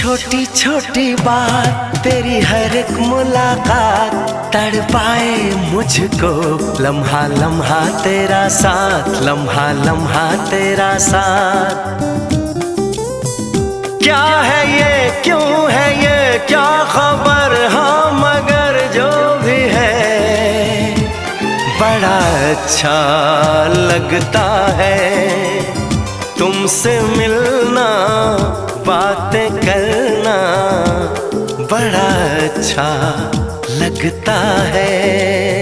छोटी छोटी बात तेरी हर एक मुलाकात तड़पाए मुझको। लम्हा लम्हा तेरा साथ, लम्हा लम्हा तेरा साथ। क्या है ये, क्यों है ये, क्या खबर, हाँ मगर जो भी है बड़ा अच्छा लगता है तुमसे मिलना, बातें करना बड़ा अच्छा लगता है।